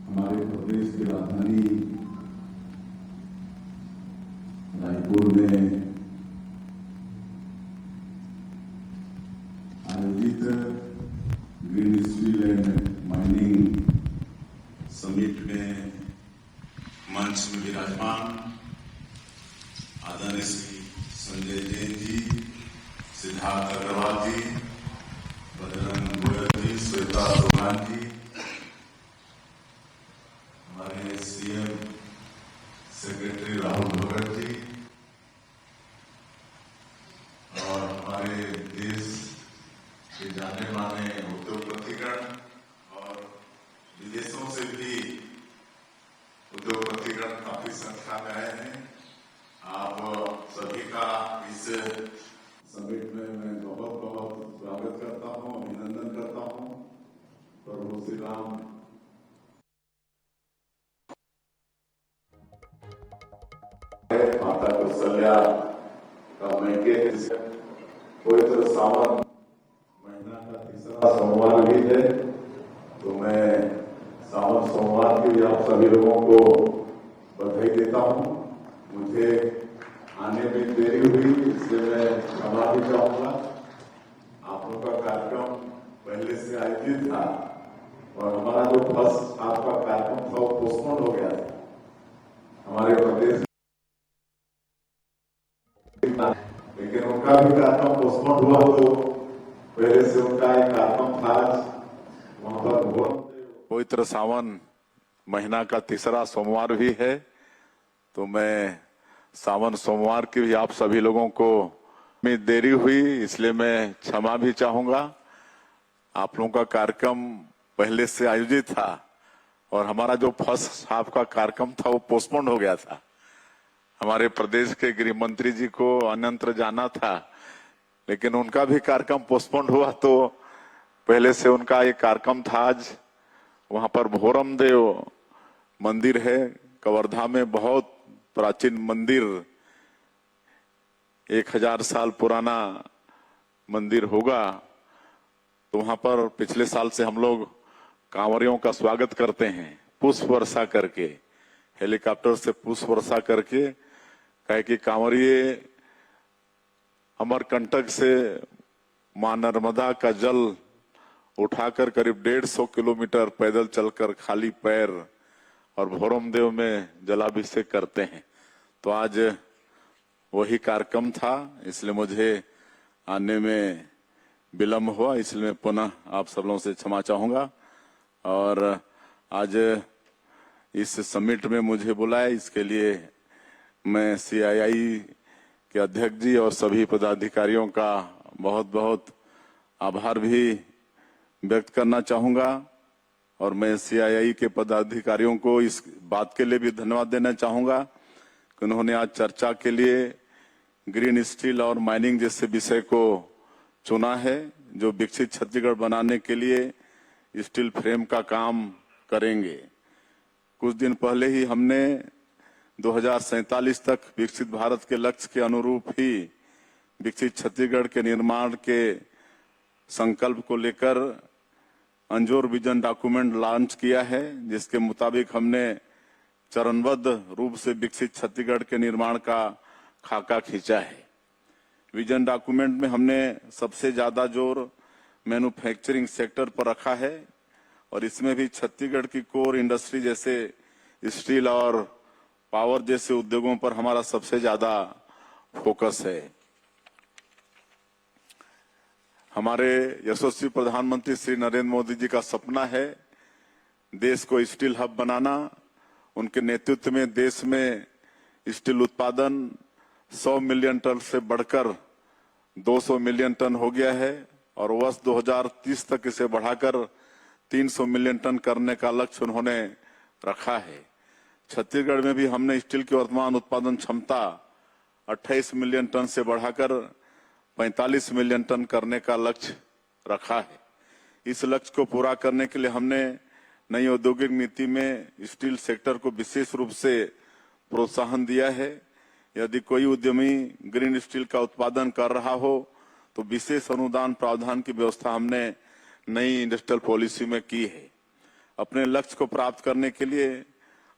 हमारे प्रदेश की राजधानी रायपुर में आयोजित green steel and mining summit में मंच में विराजमान आदरणीय श्री संजय जैन जी, सिद्धार्थ अग्रवाल जी, बजरंग गोयल जी, श्वेता चौहान जी, हमारे सीएम सेक्रेटरी राहुल भगत जी और हमारे देश के जाने माने उद्योगपतिगण और विदेशों से भी उद्योगपतिगण काफी संख्या में आए हैं। आप सभी का इस समिट में मैं बहुत बहुत स्वागत करता हूं, अभिनंदन करता हूं। प्रभु श्री राम माता कौशल्या का मैके पवित्र सावन महीना का तीसरा सोमवार भी है, तो मैं सावन सोमवार के लिए आप सभी लोगों को बधाई देता हूं। मुझे आने में देरी हुई, इसलिए मैं क्षमा भी चाहूंगा। आप लोगों का कार्यक्रम पहले से आयोजित था और हमारा जो फर्स्ट आपका कार्यक्रम था वो पोस्टपोन हो गया था। हमारे प्रदेश लेकिन उनका भी कार्यक्रम पोस्टपोन हुआ, तो पहले से उनका एक कार्यक्रम था वहां पर। पवित्र सावन महीना का तीसरा सोमवार भी है, तो मैं सावन सोमवार की भी आप सभी लोगों को में देरी हुई, इसलिए मैं क्षमा भी चाहूंगा। आप लोगों का कार्यक्रम पहले से आयोजित था और हमारा जो फर्स्ट हाफ का कार्यक्रम था वो पोस्टपोन हो गया था। हमारे प्रदेश के गृह मंत्री जी को अनंत्र जाना था, लेकिन उनका भी कार्यक्रम पोस्टपोन हुआ, तो पहले से उनका एक कार्यक्रम था आज। वहां पर भोरम देव मंदिर है कवर्धा में, बहुत प्राचीन मंदिर, 1000 साल पुराना मंदिर होगा। तो वहां पर पिछले साल से हम लोग कांवरियों का स्वागत करते हैं पुष्प वर्षा करके, हेलीकॉप्टर से पुष्प वर्षा करके। कहे कि कांवरिये अमरकंटक से मां नर्मदा का जल उठाकर करीब 150 किलोमीटर पैदल चलकर खाली पैर और भोरम देव में जलाभिषेक करते हैं। तो आज वही कार्यक्रम था, इसलिए मुझे आने में विलम्ब हुआ, इसलिए मैं पुनः आप सब लोगों से क्षमा चाहूंगा। और आज इस समिट में मुझे बुलाया, इसके लिए मैं CII के अध्यक्ष जी और सभी पदाधिकारियों का बहुत बहुत आभार भी व्यक्त करना चाहूंगा। और मैं CII के पदाधिकारियों को इस बात के लिए भी धन्यवाद देना चाहूंगा कि उन्होंने आज चर्चा के लिए ग्रीन स्टील और माइनिंग जैसे विषय को चुना है, जो विकसित छत्तीसगढ़ बनाने के लिए स्टील फ्रेम का काम करेंगे। कुछ दिन पहले ही हमने 2047 तक विकसित भारत के लक्ष्य के अनुरूप ही विकसित छत्तीसगढ़ के निर्माण के संकल्प को लेकर अंजोर विजन डॉक्यूमेंट लॉन्च किया है, जिसके मुताबिक हमने चरणबद्ध रूप से विकसित छत्तीसगढ़ के निर्माण का खाका खींचा है। विजन डॉक्यूमेंट में हमने सबसे ज्यादा जोर मैन्युफैक्चरिंग सेक्टर पर रखा है और इसमें भी छत्तीसगढ़ की कोर इंडस्ट्री जैसे स्टील और पावर जैसे उद्योगों पर हमारा सबसे ज्यादा फोकस है। हमारे यशस्वी प्रधानमंत्री श्री नरेंद्र मोदी जी का सपना है देश को स्टील हब बनाना। उनके नेतृत्व में देश में स्टील उत्पादन 100 मिलियन टन से बढ़कर 200 मिलियन टन हो गया है और वर्ष 2030 तक इसे बढ़ाकर 300 मिलियन टन करने का लक्ष्य उन्होंने रखा है। छत्तीसगढ़ में भी हमने स्टील की वर्तमान उत्पादन क्षमता 28 मिलियन टन से बढ़ाकर 45 मिलियन टन करने का लक्ष्य रखा है। इस लक्ष्य को पूरा करने के लिए हमने नई औद्योगिक नीति में स्टील सेक्टर को विशेष रूप से प्रोत्साहन दिया है। यदि कोई उद्यमी ग्रीन स्टील का उत्पादन कर रहा हो तो विशेष अनुदान प्रावधान की व्यवस्था हमने नई इंडस्ट्रियल पॉलिसी में की है। अपने लक्ष्य को प्राप्त करने के लिए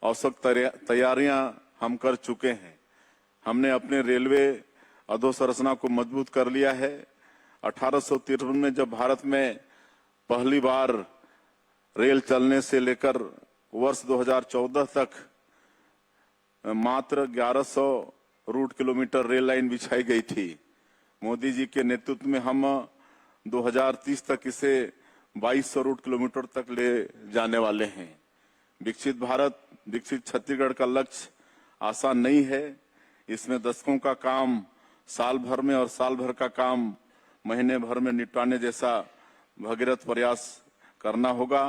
औसत तैयारियां हम कर चुके हैं। हमने अपने रेलवे अधोसंरचना को मजबूत कर लिया है। 1853 में जब भारत में पहली बार रेल चलने से लेकर वर्ष 2014 तक मात्र 1100 रूट किलोमीटर रेल लाइन बिछाई गई थी। मोदी जी के नेतृत्व में हम 2030 तक इसे 2200 रूट किलोमीटर तक ले जाने वाले हैं। विकसित भारत, विकसित छत्तीसगढ़ का लक्ष्य आसान नहीं है। इसमें दशकों का काम साल भर में और साल भर का काम महीने भर में निपटाने जैसा भगीरथ प्रयास करना होगा।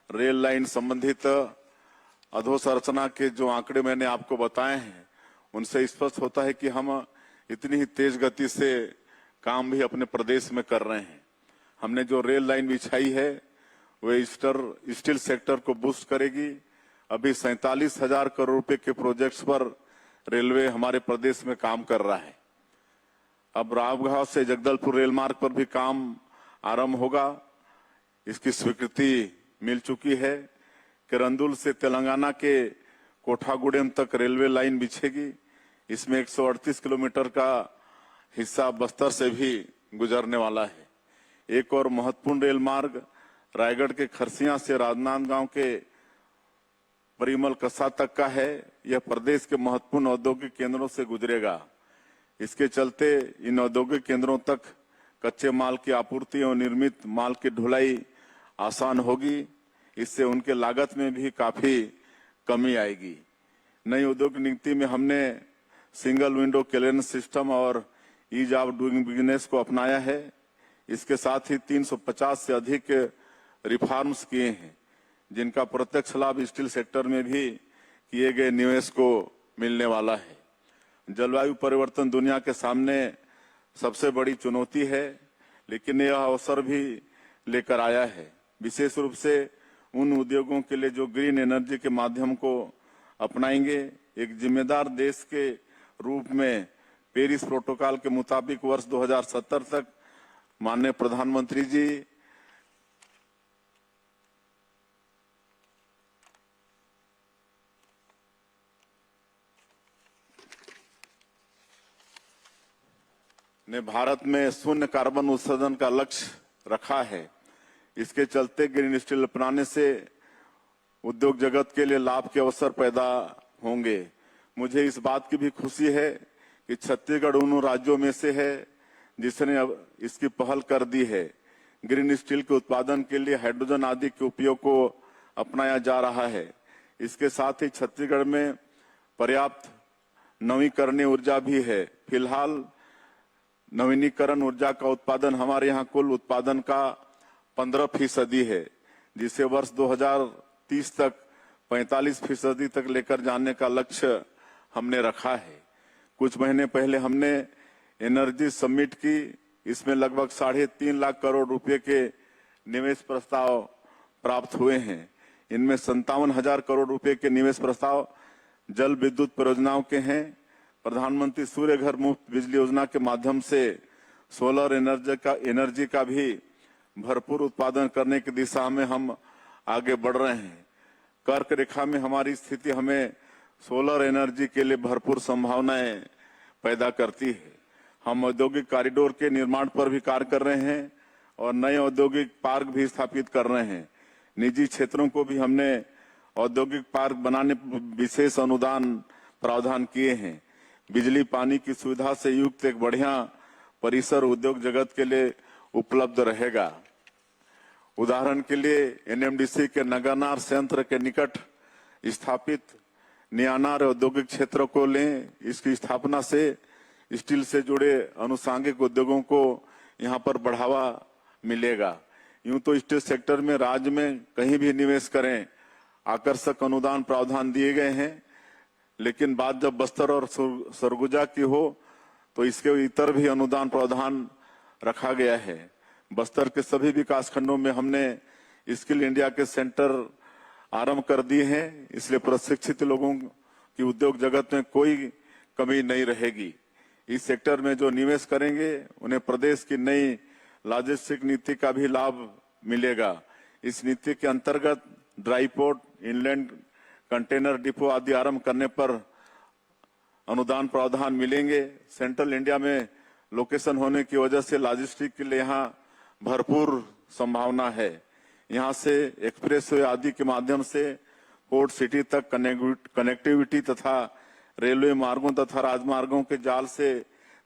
रेल लाइन संबंधित अधोसंरचना के जो आंकड़े मैंने आपको बताए हैं, उनसे स्पष्ट होता है कि हम इतनी ही तेज गति से काम भी अपने प्रदेश में कर रहे हैं। हमने जो रेल लाइन बिछाई है वह स्टील सेक्टर को बूस्ट करेगी। अभी 47,000 करोड़ रुपए के प्रोजेक्ट्स पर रेलवे हमारे प्रदेश में काम कर रहा है। अब रावघाट से जगदलपुर रेल मार्ग पर भी काम आरंभ होगा। इसकी स्वीकृति मिल चुकी है। किरंदुल से तेलंगाना के कोठागुडेम तक रेलवे लाइन बिछेगी। इसमें 138 किलोमीटर का हिस्सा बस्तर से भी गुजरने वाला है। एक और महत्वपूर्ण रेल मार्ग रायगढ़ के खरसिया से राजनांदगांव के परिमल कस्सा तक का है। यह प्रदेश के महत्वपूर्ण औद्योगिक केंद्रों से गुजरेगा। इसके चलते इन औद्योगिक केंद्रों तक कच्चे माल की आपूर्ति और निर्मित माल की ढुलाई आसान होगी। इससे उनके लागत में भी काफी कमी आएगी। नई उद्योग नीति में हमने सिंगल विंडो क्लियरेंस सिस्टम और ईज ऑफ डूइंग बिजनेस को अपनाया है। इसके साथ ही 350 से अधिक रिफॉर्म्स किए हैं, जिनका प्रत्यक्ष लाभ स्टील सेक्टर में भी किए गए निवेश को मिलने वाला है। जलवायु परिवर्तन दुनिया के सामने सबसे बड़ी चुनौती है, लेकिन यह अवसर भी लेकर आया है, विशेष रूप से उन उद्योगों के लिए जो ग्रीन एनर्जी के माध्यम को अपनाएंगे। एक जिम्मेदार देश के रूप में पेरिस प्रोटोकॉल के मुताबिक वर्ष 2070 तक माननीय प्रधानमंत्री जी ने भारत में शून्य कार्बन उत्सर्जन का लक्ष्य रखा है। इसके चलते ग्रीन स्टील अपनाने से उद्योग जगत के लिए लाभ के अवसर पैदा होंगे। मुझे इस बात की भी खुशी है कि छत्तीसगढ़ उन राज्यों में से है जिसने अब इसकी पहल कर दी है। ग्रीन स्टील के उत्पादन के लिए हाइड्रोजन आदि के उपयोग को अपनाया जा रहा है। इसके साथ ही छत्तीसगढ़ में पर्याप्त नवीकरणीय ऊर्जा भी है। फिलहाल नवीनीकरण ऊर्जा का उत्पादन हमारे यहाँ कुल उत्पादन का 15% है, जिसे वर्ष 2030 तक 45% तक लेकर जाने का लक्ष्य हमने रखा है। कुछ महीने पहले हमने एनर्जी समिट की। इसमें लगभग 3.5 लाख करोड़ रुपए के निवेश प्रस्ताव प्राप्त हुए हैं। इनमें 57,000 करोड़ रुपए के निवेश प्रस्ताव जल विद्युत परियोजनाओं के हैं। प्रधानमंत्री सूर्य घर मुफ्त बिजली योजना के माध्यम से सोलर एनर्जी का भी भरपूर उत्पादन करने की दिशा में हम आगे बढ़ रहे हैं। कर्क रेखा में हमारी स्थिति हमें सोलर एनर्जी के लिए भरपूर संभावनाएं पैदा करती है। हम औद्योगिक कॉरिडोर के निर्माण पर भी कार्य कर रहे हैं और नए औद्योगिक पार्क भी स्थापित कर रहे हैं। निजी क्षेत्रों को भी हमने औद्योगिक पार्क बनाने विशेष अनुदान प्रावधान किए हैं। बिजली पानी की सुविधा से युक्त एक बढ़िया परिसर उद्योग जगत के लिए उपलब्ध रहेगा। उदाहरण के लिए एनएमडीसी के नगरनार संयंत्र के निकट स्थापित नियानार औद्योगिक क्षेत्र को लें। इसकी स्थापना से स्टील से जुड़े अनुषंगिक उद्योगों को यहां पर बढ़ावा मिलेगा। यूं तो स्टील सेक्टर में राज्य में कहीं भी निवेश करें आकर्षक अनुदान प्रावधान दिए गए हैं, लेकिन बात जब बस्तर और सरगुजा की हो तो इसके इतर भी अनुदान प्रावधान रखा गया है। बस्तर के सभी विकास खंडों में हमने स्किल इंडिया के सेंटर आरंभ कर दिए हैं, इसलिए प्रशिक्षित लोगों की उद्योग जगत में कोई कमी नहीं रहेगी। इस सेक्टर में जो निवेश करेंगे उन्हें प्रदेश की नई लॉजिस्टिक नीति का भी लाभ मिलेगा। इस नीति के अंतर्गत dry port, inland container depot आदि आरंभ करने पर अनुदान प्रावधान मिलेंगे। सेंट्रल इंडिया में लोकेशन होने की वजह से लॉजिस्टिक के लिए यहाँ भरपूर संभावना है। यहाँ से एक्सप्रेस वे आदि के माध्यम से पोर्ट सिटी तक कनेक्टिविटी तथा रेलवे मार्गों तथा राजमार्गों के जाल से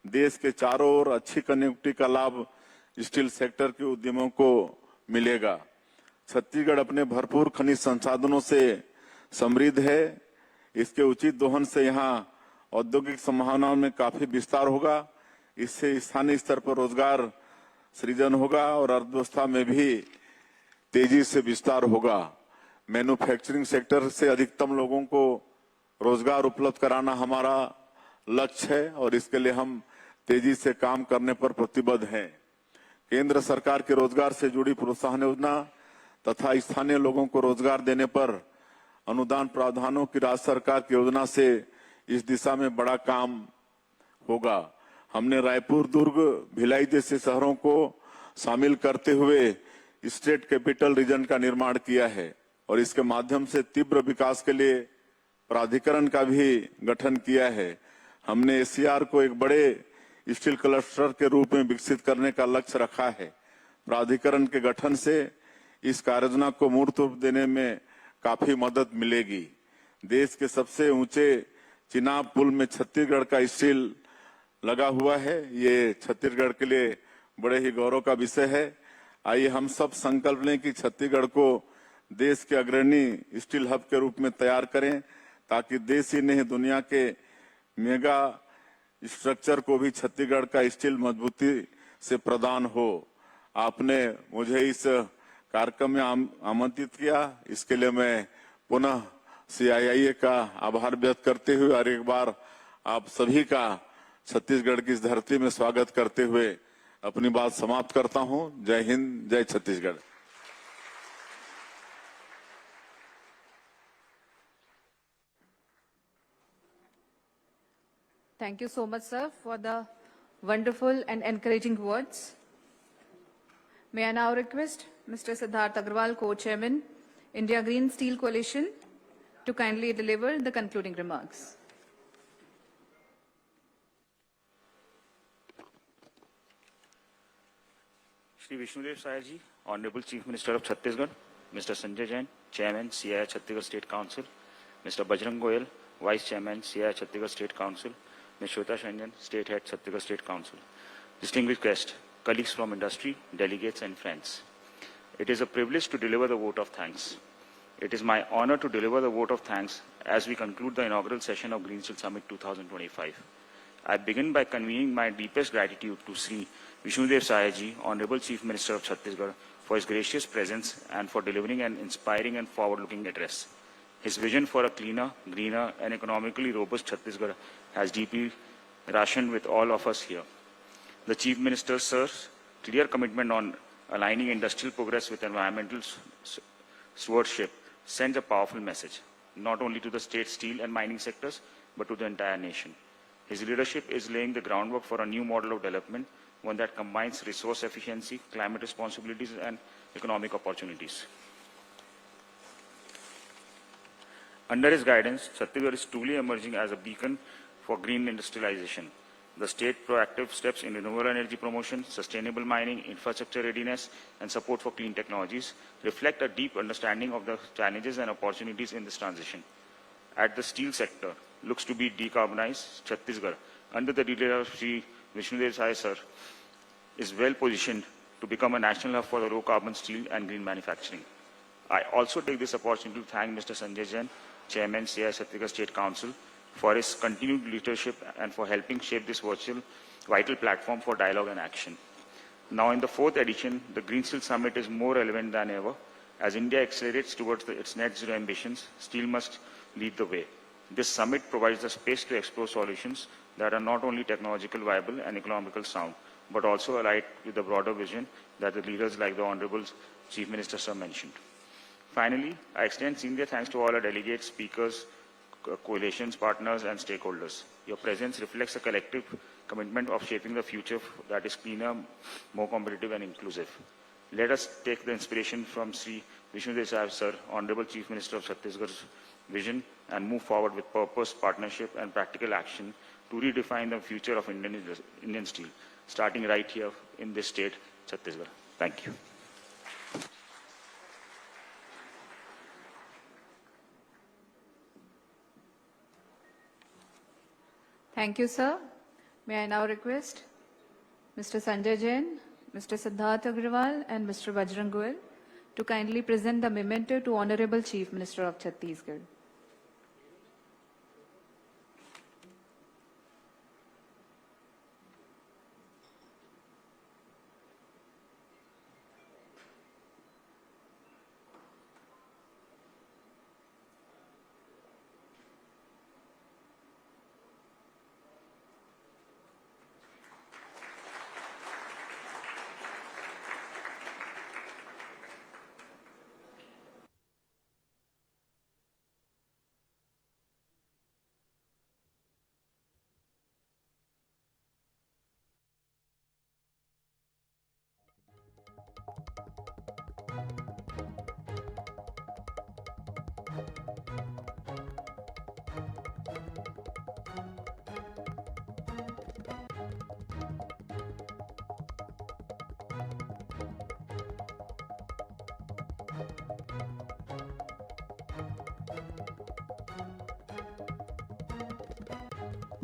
देश के चारों ओर अच्छी कनेक्टिविटी का लाभ स्टील सेक्टर के उद्यमों को मिलेगा। छत्तीसगढ़ अपने भरपूर खनिज संसाधनों से समृद्ध है। इसके उचित दोहन से यहाँ औद्योगिक संभावनाओं में काफी विस्तार होगा। इससे स्थानीय स्तर पर रोजगार सृजन होगा और अर्थव्यवस्था में भी तेजी से विस्तार होगा। मैन्युफैक्चरिंग सेक्टर से अधिकतम लोगों को रोजगार उपलब्ध कराना हमारा लक्ष्य है और इसके लिए हम तेजी से काम करने पर प्रतिबद्ध हैं। केंद्र सरकार के रोजगार से जुड़ी प्रोत्साहन योजना तथा स्थानीय लोगों को रोजगार देने पर अनुदान प्रावधानों की राज्य सरकार की योजना से इस दिशा में बड़ा काम होगा। हमने रायपुर, दुर्ग, भिलाई जैसे शहरों को शामिल करते हुए स्टेट कैपिटल रीजन का निर्माण किया है और इसके माध्यम से तीव्र विकास के लिए प्राधिकरण का भी गठन किया है। हमने एसीआर को एक बड़े स्टील क्लस्टर के रूप में विकसित करने का लक्ष्य रखा है। प्राधिकरण के गठन से इस कार्ययोजना को मूर्त रूप देने में काफी मदद मिलेगी। देश के सबसे ऊंचे चिनाब पुल में छत्तीसगढ़ का स्टील लगा हुआ है। ये छत्तीसगढ़ के लिए बड़े ही गौरव का विषय है। आइए हम सब संकल्प लें कि छत्तीसगढ़ को देश के अग्रणी स्टील हब के रूप में तैयार करें ताकि देश ही नहीं दुनिया के मेगा स्ट्रक्चर को भी छत्तीसगढ़ का स्टील मजबूती से प्रदान हो। आपने मुझे इस कार्यक्रम में आमंत्रित किया, इसके लिए मैं पुनः CII का आभार व्यक्त करते हुए और एक बार आप सभी का छत्तीसगढ़ की इस धरती में स्वागत करते हुए अपनी बात समाप्त करता हूं। जय हिंद, जय Chhattisgarh. Thank you so much, sir, for the wonderful and encouraging words. May I now request Mr. Siddharth Agarwal, Co-Chairman, India Green Steel Coalition, to kindly deliver the concluding remarks. Shri Vishnudev Sayaji, Honorable Chief Minister of Chhattisgarh, Mr. Sanjay Jain, Chairman, CII Chhattisgarh State Council, Mr. Bajrang Goyal, Vice Chairman, CII Chhattisgarh State Council, Ms. Shweta Shanjan, State Head, Chhattisgarh State Council. Distinguished guests, colleagues from industry, delegates and friends. It is a privilege to deliver the vote of thanks. It is my honor to deliver the vote of thanks as we conclude the inaugural session of Green Steel Summit 2025. I begin by conveying my deepest gratitude to Sri Vishnudev Sayaji, Honorable Chief Minister of Chhattisgarh, for his gracious presence and for delivering an inspiring and forward-looking address. His vision for a cleaner, greener and economically robust Chhattisgarh has deeply rationed with all of us here. The Chief Minister's sir's clear commitment on aligning industrial progress with environmental stewardship sends a powerful message, not only to the state steel and mining sectors, but to the entire nation. His leadership is laying the groundwork for a new model of development, one that combines resource efficiency, climate responsibilities, and economic opportunities. Under his guidance, Chhattisgarh is truly emerging as a beacon for green industrialization. The state proactive steps in renewable energy promotion, sustainable mining, infrastructure readiness, and support for clean technologies reflect a deep understanding of the challenges and opportunities in this transition. At the steel sector looks to be decarbonized, Chhattisgarh, under the leadership of Sri Vishnudev Sai sir, is well positioned to become a national hub for the low carbon steel and green manufacturing. I also take this opportunity to thank Mr. Sanjay Jain, Chairman, CII Chhattisgarh State Council, for his continued leadership and for helping shape this vital platform for dialogue and action. Now in the fourth edition, the Green Steel Summit is more relevant than ever. As India accelerates towards its net zero ambitions, steel must lead the way. This summit provides the space to explore solutions that are not only technological viable and economical sound, but also aligned with the broader vision that the leaders like the Honorable Chief Minister Sir mentioned. Finally, I extend sincere thanks to all our delegates, speakers, coalitions, partners and stakeholders. Your presence reflects a collective commitment of shaping the future that is cleaner, more competitive and inclusive. Let us take the inspiration from Sri Vishnu Desai Sir, Honorable Chief Minister of Chhattisgarh's vision, and move forward with purpose, partnership, and practical action to redefine the future of Indian steel, starting right here in this state, Chhattisgarh. Thank you. Thank you, sir. May I now request Mr. Sanjay Jain, Mr. Siddharth Agrawal, and Mr. Bajrang Goel to kindly present the memento to Honorable Chief Minister of Chhattisgarh.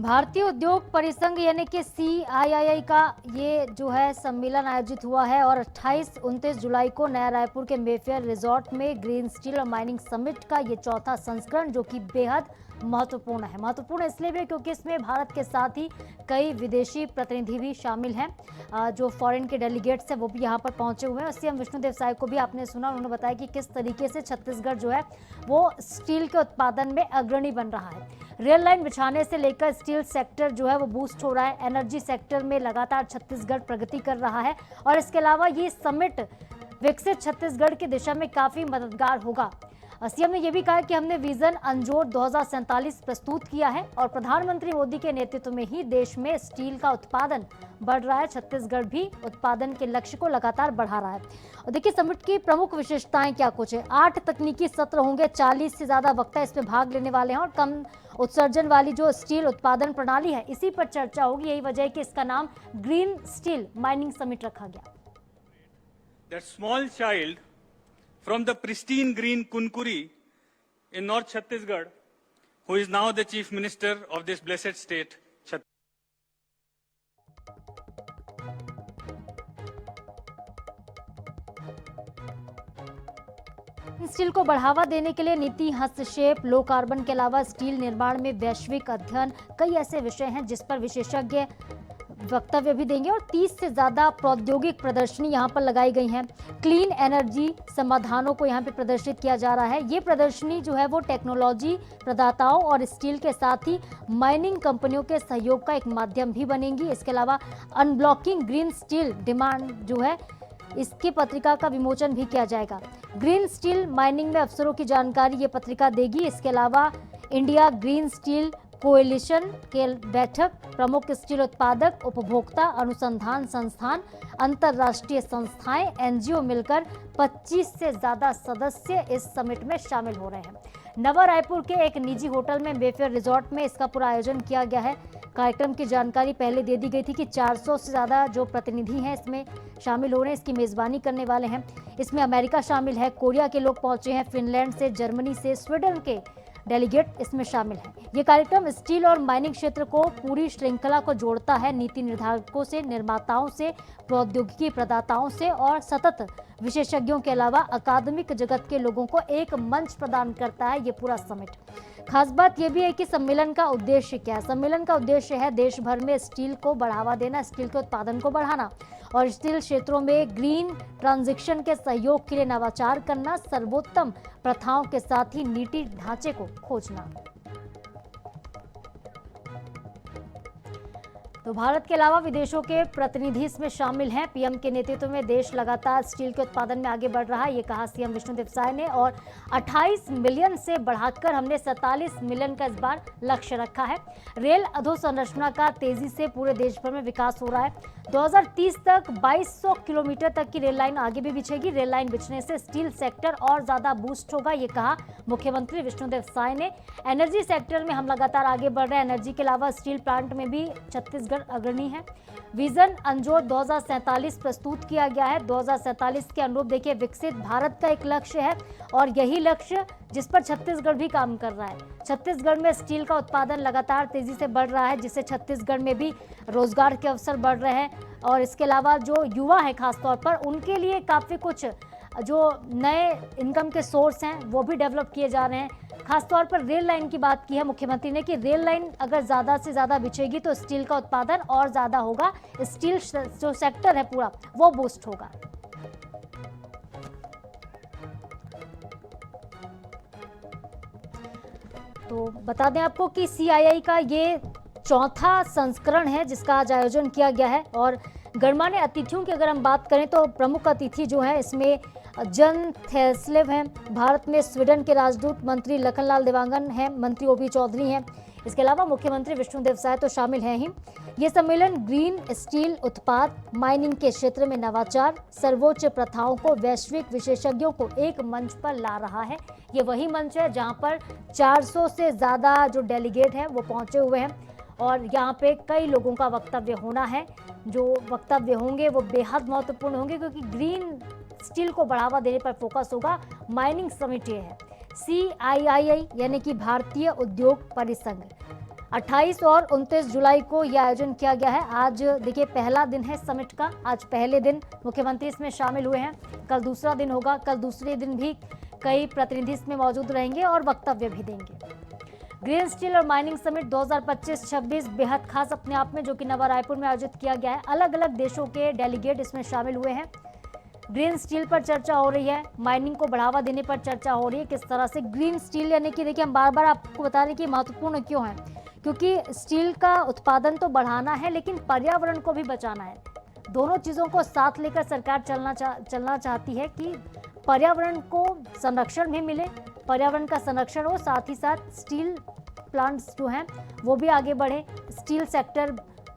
भारतीय उद्योग परिसंघ यानी कि CII का ये जो है सम्मेलन आयोजित हुआ है और 28-29 जुलाई को नया रायपुर के मेफेयर रिजॉर्ट में ग्रीन स्टील और माइनिंग समिट का ये चौथा संस्करण जो कि बेहद महत्वपूर्ण है। महत्वपूर्ण इसलिए भी क्योंकि इसमें भारत के साथ ही कई विदेशी प्रतिनिधि भी शामिल हैं, जो फॉरेन के डेलीगेट्स हैं वो भी यहाँ पर पहुंचे हुए हैं। CM विष्णुदेव साय को भी आपने सुना, उन्होंने बताया कि किस तरीके से छत्तीसगढ़ जो है वो स्टील के उत्पादन में अग्रणी बन रहा है। रेल लाइन बिछाने से लेकर स्टील सेक्टर जो है वो बूस्ट हो रहा है। एनर्जी सेक्टर में लगातार छत्तीसगढ़ प्रगति कर रहा है और इसके अलावा ये समिट विकसित छत्तीसगढ़ की दिशा में काफी मददगार होगा। सीएम ने यह भी कहा कि हमने विजन अंजोर 2047 प्रस्तुत किया है और प्रधानमंत्री मोदी के नेतृत्व में ही देश में स्टील का उत्पादन बढ़ रहा है। छत्तीसगढ़ भी उत्पादन के लक्ष्य को लगातार बढ़ा रहा है। और देखिए समिट की प्रमुख विशेषताएं क्या कुछ है। 8 तकनीकी सत्र होंगे, 40 से ज्यादा वक्ता इसमें भाग लेने वाले हैं और कम उत्सर्जन वाली जो स्टील उत्पादन प्रणाली है इसी पर चर्चा होगी। यही वजह है कि इसका नाम ग्रीन स्टील माइनिंग समिट रखा गया। That small child from the pristine green Kunkuri in North Chhattisgarh, who is now the chief minister of this blessed state, Chhattisgarh. Steel को बढ़ावा देने के लिए नीति, हस्तक्षेप, लो कार्बन के अलावा स्टील निर्माण में वैश्विक अध्ययन, कई ऐसे विषय हैं जिस पर विशेषज्ञ वक्तव्य भी देंगे और 30 से ज्यादा प्रौद्योगिक प्रदर्शनी यहां पर लगाई गई हैं। क्लीन एनर्जी समाधानों को यहां पे प्रदर्शित किया जा रहा है। ये प्रदर्शनी जो है वो टेक्नोलॉजी प्रदाताओं और स्टील के साथ ही माइनिंग कंपनियों के सहयोग का एक माध्यम भी बनेगी। इसके अलावा अनब्लॉकिंग ग्रीन स्टील डिमांड जो है इसकी पत्रिका का विमोचन भी किया जाएगा। ग्रीन स्टील माइनिंग में अवसरों की जानकारी ये पत्रिका देगी। इसके अलावा इंडिया ग्रीन स्टील कोएलिशन के बैठक, प्रमुख स्टील उत्पादक, उपभोक्ता अनुसंधान संस्थान, अंतर्राष्ट्रीय संस्थाएं, NGO मिलकर 25 से ज्यादा सदस्य इस समिट में शामिल हो रहे हैं। नवा रायपुर के एक निजी होटल में मेफेयर रिजॉर्ट में इसका पूरा आयोजन किया गया है। कार्यक्रम की जानकारी पहले दे दी गई थी कि 400 से ज्यादा जो प्रतिनिधि हैं इसमें शामिल हो रहे हैं, इसकी मेजबानी करने वाले हैं। इसमें अमेरिका शामिल है, कोरिया के लोग पहुंचे हैं, फिनलैंड से, जर्मनी से, स्वीडन के डेलीगेट इसमें शामिल हैं। ये कार्यक्रम स्टील और माइनिंग क्षेत्र को पूरी श्रृंखला को जोड़ता है। नीति निर्धारकों से, निर्माताओं से, प्रौद्योगिकी प्रदाताओं से और सतत विशेषज्ञों के अलावा अकादमिक जगत के लोगों को एक मंच प्रदान करता है ये पूरा समिट। खास बात यह भी है कि सम्मेलन का उद्देश्य क्या है। सम्मेलन का उद्देश्य है देश भर में स्टील को बढ़ावा देना, स्टील के उत्पादन को बढ़ाना और स्टील क्षेत्रों में ग्रीन ट्रांजिशन के सहयोग के लिए नवाचार करना, सर्वोत्तम प्रथाओं के साथ ही नीति ढांचे को खोजना। तो भारत के अलावा विदेशों के प्रतिनिधि इसमें शामिल हैं। पीएम के नेतृत्व में देश लगातार स्टील के उत्पादन में आगे बढ़ रहा है, ये कहा सीएम विष्णुदेव साय ने। और 28 मिलियन से बढ़ाकर हमने 47 मिलियन का इस बार लक्ष्य रखा है। रेल अधोसंरचना का तेजी से पूरे देश भर में विकास हो रहा है। 2030 तक 2200 किलोमीटर तक की रेल लाइन आगे भी बिछेगी। रेल लाइन बिछने से स्टील सेक्टर और ज्यादा बूस्ट होगा, ये कहा मुख्यमंत्री विष्णुदेव साय ने। एनर्जी सेक्टर में हम लगातार आगे बढ़ रहे हैं। एनर्जी के अलावा स्टील प्लांट में भी छत्तीसगढ़ अग्रणी है। विजन अंजोर 2047 प्रस्तुत किया गया है। 2047 के अनुरूप देखिए विकसित भारत का एक लक्ष्य है और यही लक्ष्य जिस पर छत्तीसगढ़ भी काम कर रहा है। छत्तीसगढ़ में स्टील का उत्पादन लगातार तेजी से बढ़ रहा है, जिससे छत्तीसगढ़ में भी रोजगार के अवसर बढ़ रहे हैं। और इसके अलावा जो युवा है खासतौर पर, उनके लिए काफी कुछ जो नए इनकम के सोर्स हैं वो भी डेवलप किए जा रहे हैं। खासतौर पर रेल लाइन की बात की है मुख्यमंत्री ने कि रेल लाइन अगर ज्यादा से ज्यादा बिछेगी तो स्टील का उत्पादन और ज्यादा होगा। स्टील जो सेक्टर है पूरा वो बूस्ट होगा। तो बता दें आपको कि CII का ये चौथा संस्करण है जिसका आज आयोजन किया गया है। और गणमान्य अतिथियों की अगर हम बात करें तो प्रमुख अतिथि जो है इसमें जन थेस्लेव हैं, भारत में स्वीडन के राजदूत मंत्री लखनलाल देवांगन हैं, मंत्री OP चौधरी हैं। इसके अलावा मुख्यमंत्री विष्णुदेव साय तो शामिल हैं ही। ये सम्मेलन ग्रीन स्टील उत्पाद, माइनिंग के क्षेत्र में नवाचार, सर्वोच्च प्रथाओं को वैश्विक विशेषज्ञों को एक मंच पर ला रहा है। ये वही मंच है जहां पर 400 से ज्यादा जो डेलीगेट हैं वो पहुंचे हुए हैं और यहाँ पे कई लोगों का वक्तव्य होना है। जो वक्तव्य होंगे वो बेहद महत्वपूर्ण होंगे क्योंकि ग्रीन स्टील को बढ़ावा देने पर फोकस होगा। माइनिंग समिट ये है CII यानी कि भारतीय उद्योग परिसंघ। 28 और 29 जुलाई को यह आयोजन किया गया है। आज देखिए पहला दिन है समिट का। आज पहले दिन मुख्यमंत्री इसमें शामिल हुए हैं, कल दूसरा दिन होगा। कल दूसरे दिन भी कई प्रतिनिधि इसमें मौजूद रहेंगे और वक्तव्य भी देंगे। ग्रीन स्टील और माइनिंग समिट 2025-26 बेहद खास अपने आप में, जो कि नवा रायपुर में आयोजित किया गया है। अलग अलग देशों के डेलीगेट इसमें शामिल हुए हैं। ग्रीन स्टील पर चर्चा हो रही है, माइनिंग को बढ़ावा देने पर चर्चा हो रही है। किस तरह से ग्रीन स्टील यानी कि देखिए हम बार बार आपको बता रहे हैं कि महत्वपूर्ण क्यों है, क्योंकि स्टील का उत्पादन तो बढ़ाना है लेकिन पर्यावरण को भी बचाना है। दोनों चीज़ों को साथ लेकर सरकार चलना चाहती है कि पर्यावरण को संरक्षण भी मिले, पर्यावरण का संरक्षण हो, साथ ही साथ स्टील प्लांट्स जो हैं वो भी आगे बढ़े, स्टील सेक्टर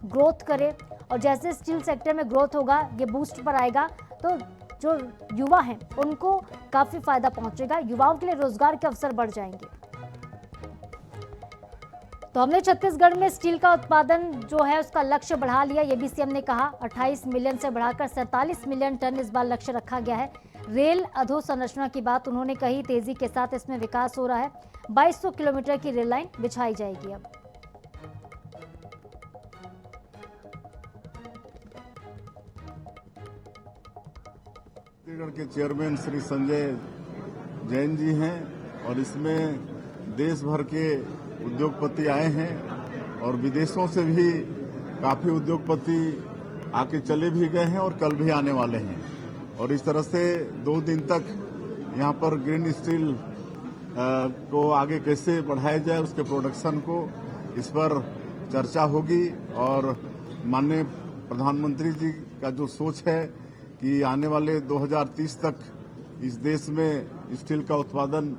ग्रोथ करे। और जैसे स्टील सेक्टर में ग्रोथ होगा, ये बूस्ट पर आएगा तो जो युवा हैं उनको काफ़ी फायदा पहुंचेगा, युवाओं के लिए रोजगार के अवसर बढ़ जाएंगे। तो हमने छत्तीसगढ़ में स्टील का उत्पादन जो है उसका लक्ष्य बढ़ा लिया, ये भी सीएम ने कहा। 28 मिलियन से बढ़ाकर 47 मिलियन टन इस बार लक्ष्य रखा गया है। रेल अधोसंरचना की बात उन्होंने कही, तेजी के साथ इसमें विकास हो रहा है। 2200 किलोमीटर की रेल लाइन बिछाई जाएगी अब। छत्तीसगढ़ के चेयरमैन श्री संजय जैन जी हैं और इसमें देश भर के उद्योगपति आए हैं और विदेशों से भी काफी उद्योगपति आके चले भी गए हैं और कल भी आने वाले हैं। और इस तरह से 2 दिन तक यहाँ पर ग्रीन स्टील को आगे कैसे बढ़ाया जाए, उसके प्रोडक्शन को, इस पर चर्चा होगी। और माननीय प्रधानमंत्री जी का जो सोच है कि आने वाले 2030 तक इस देश में स्टील का उत्पादन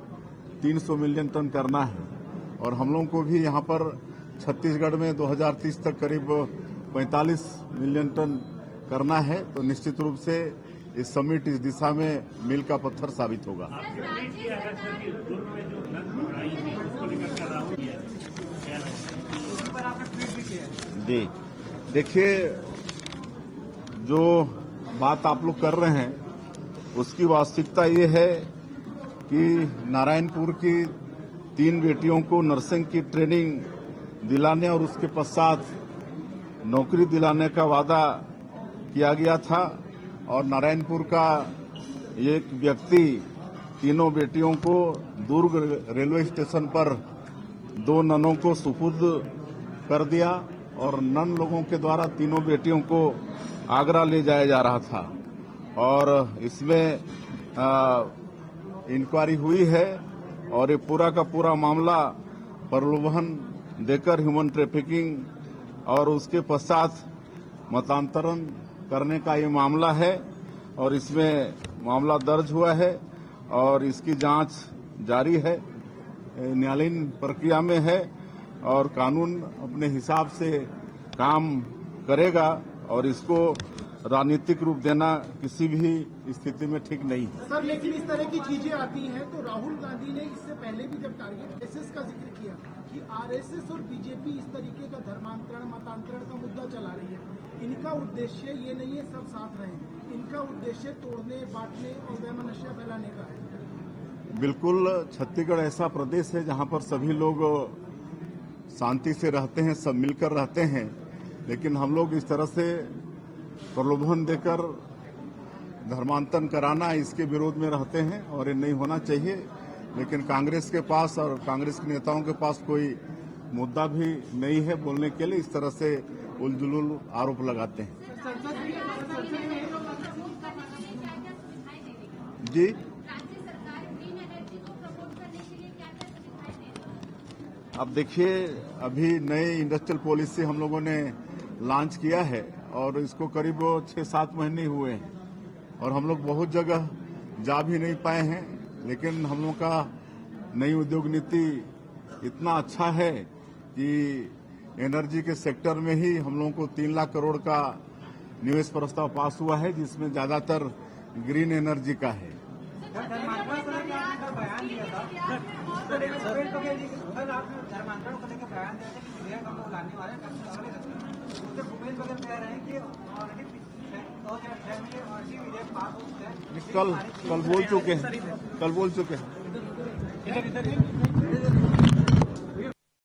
300 मिलियन टन करना है और हम लोगों को भी यहाँ पर छत्तीसगढ़ में 2030 तक करीब 45 मिलियन टन करना है। तो निश्चित रूप से इस समिट इस दिशा में मील का पत्थर साबित होगा। जी देखिए, जो बात आप लोग कर रहे हैं उसकी वास्तविकता ये है कि नारायणपुर की 3 बेटियों को नर्सिंग की ट्रेनिंग दिलाने और उसके पश्चात नौकरी दिलाने का वादा किया गया था। और नारायणपुर का एक व्यक्ति तीनों बेटियों को दुर्ग रेलवे स्टेशन पर 2 ननों को सुपुर्द कर दिया और नन लोगों के द्वारा तीनों बेटियों को आगरा ले जाया जा रहा था। और इसमें इंक्वायरी हुई है और ये पूरा का पूरा मामला प्रलोभन देकर ह्यूमन ट्रैफिकिंग और उसके पश्चात मतांतरण करने का ये मामला है और इसमें मामला दर्ज हुआ है और इसकी जांच जारी है, न्यायालयीन प्रक्रिया में है और कानून अपने हिसाब से काम करेगा और इसको राजनीतिक रूप देना किसी भी स्थिति में ठीक नहीं है। सर, लेकिन इस तरह की चीजें आती हैं तो राहुल गांधी ने इससे पहले भी जब टारगेट एसएस का जिक्र किया कि आरएसएस और बीजेपी इस तरीके का धर्मांतरण मतांतरण का मुद्दा चला रही है, इनका उद्देश्य ये नहीं है सब साथ रहें, इनका उद्देश्य तोड़ने बांटने और वैमनस्य फैलाने का है। बिल्कुल, छत्तीसगढ़ ऐसा प्रदेश है जहां पर सभी लोग शांति से रहते हैं, सब मिलकर रहते हैं, लेकिन हम लोग इस तरह से प्रलोभन देकर धर्मांतरण कराना इसके विरोध में रहते हैं और ये नहीं होना चाहिए। लेकिन कांग्रेस के पास और कांग्रेस के नेताओं के पास कोई मुद्दा भी नहीं है बोलने के लिए, इस तरह से उलझुल आरोप लगाते हैं। जी, अब देखिए, अभी नई इंडस्ट्रियल पॉलिसी हम लोगों ने लॉन्च किया है और इसको करीब 6-7 महीने हुए हैं और हम लोग बहुत जगह जा भी नहीं पाए हैं, लेकिन हम लोग का नई उद्योग नीति इतना अच्छा है कि एनर्जी के सेक्टर में ही हम लोगों को 3 लाख करोड़ का निवेश प्रस्ताव पास हुआ है, जिसमें ज्यादातर ग्रीन एनर्जी का है। कल बोल चुके हैं।